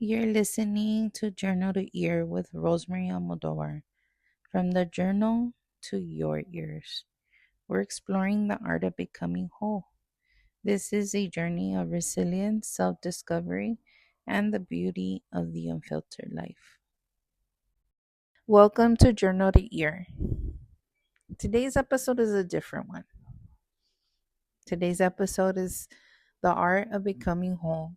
You're listening to Journal to Ear with Rosemary Almodovar. From the journal to your ears, we're exploring the art of becoming whole. This is a journey of resilience, self discovery, and the beauty of the unfiltered life. Welcome to Journal to Ear. Today's episode is a different one. Today's episode is the art of becoming whole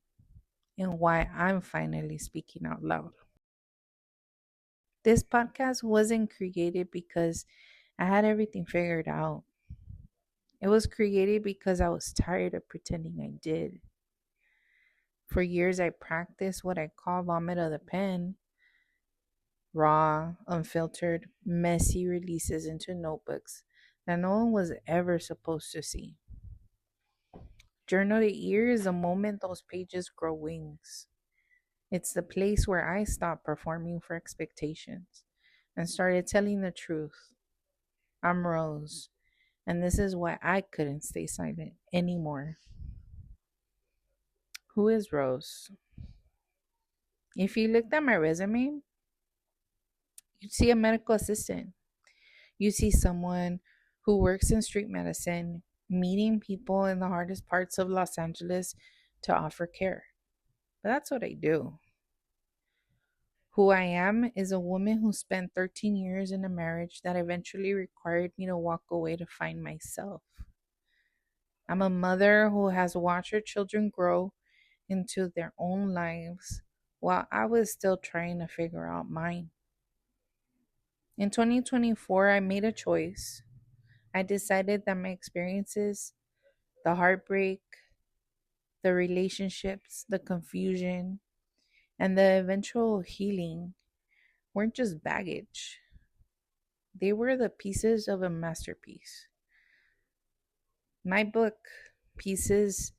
and why I'm finally speaking out loud. This podcast wasn't created because I had everything figured out. It was created because I was tired of pretending I did. For years, I practiced what I call vomit of the pen, raw, unfiltered, messy releases into notebooks that no one was ever supposed to see. Journal to Ear is the moment those pages grow wings. It's the place where I stopped performing for expectations and started telling the truth. I'm Rose, and this is why I couldn't stay silent anymore. Who is Rose? If you looked at my resume, you'd see a medical assistant. You see someone who works in street medicine, meeting people in the hardest parts of Los Angeles to offer care. But that's what I do. Who I am is a woman who spent 13 years in a marriage that eventually required me to walk away to find myself. I'm a mother who has watched her children grow into their own lives while I was still trying to figure out mine. In 2024, I made a choice. I decided that my experiences, the heartbreak, the relationships, the confusion, and the eventual healing weren't just baggage. They were the pieces of a masterpiece. My book, Pieces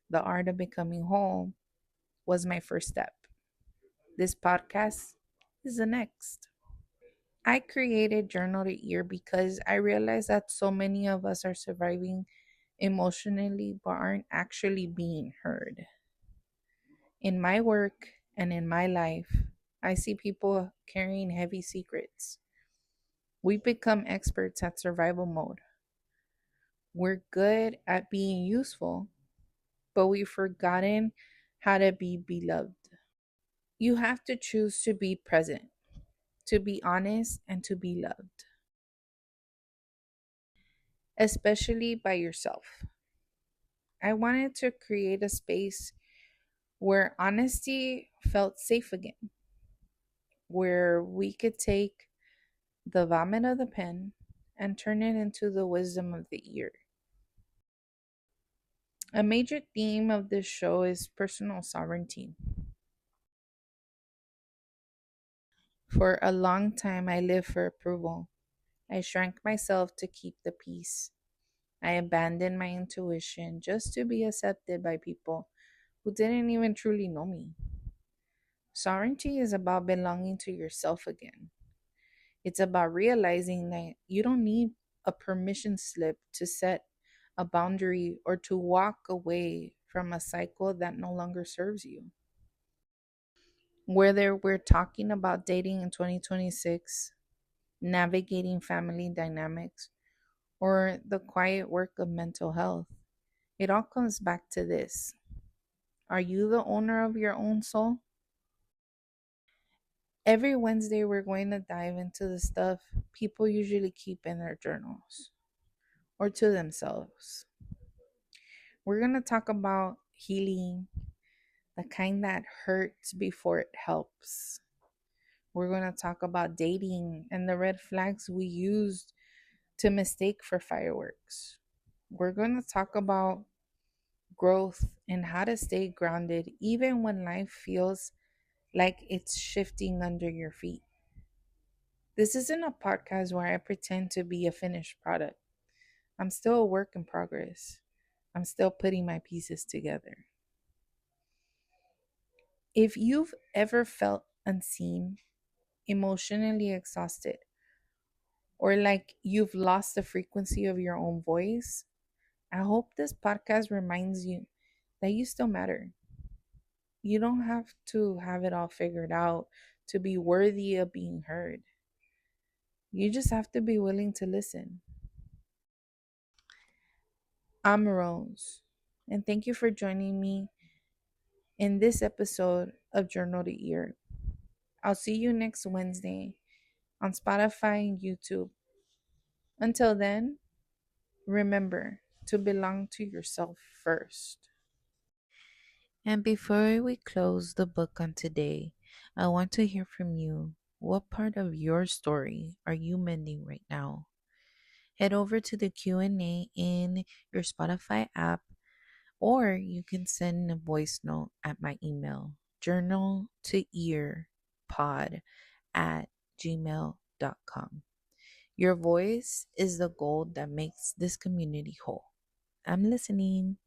The Art of Becoming Whole, was my first step. This podcast is the next. I created Journal to Ear because I realized that so many of us are surviving emotionally but aren't actually being heard. In my work and in my life, I see people carrying heavy secrets. We've become experts at survival mode. We're good at being useful, but we've forgotten how to be beloved. You have to choose to be present, to be honest, and to be loved, especially by yourself. I wanted to create a space where honesty felt safe again, where we could take the vomit of the pen and turn it into the wisdom of the ear. A major theme of this show is personal sovereignty. For a long time, I lived for approval. I shrank myself to keep the peace. I abandoned my intuition just to be accepted by people who didn't even truly know me. Sovereignty is about belonging to yourself again. It's about realizing that you don't need a permission slip to set a boundary or to walk away from a cycle that no longer serves you. Whether we're talking about dating in 2026, navigating family dynamics, or the quiet work of mental health, it all comes back to this. Are you the owner of your own soul? Every Wednesday, we're going to dive into the stuff people usually keep in their journals or to themselves. We're going to talk about healing, the kind that hurts before it helps. We're going to talk about dating and the red flags we used to mistake for fireworks. We're going to talk about growth and how to stay grounded even when life feels like it's shifting under your feet. This isn't a podcast where I pretend to be a finished product. I'm still a work in progress. I'm still putting my pieces together. If you've ever felt unseen, emotionally exhausted, or like you've lost the frequency of your own voice, I hope this podcast reminds you that you still matter. You don't have to have it all figured out to be worthy of being heard. You just have to be willing to listen. I'm Rose, and thank you for joining me in this episode of Journal to Ear. I'll see you next Wednesday on Spotify and YouTube. Until then, remember to belong to yourself first. And before we close the book on today, I want to hear from you. What part of your story are you mending right now? Head over to the Q&A in your Spotify app, or you can send a voice note at my email, journaltoearpod@gmail.com. Your voice is the gold that makes this community whole. I'm listening.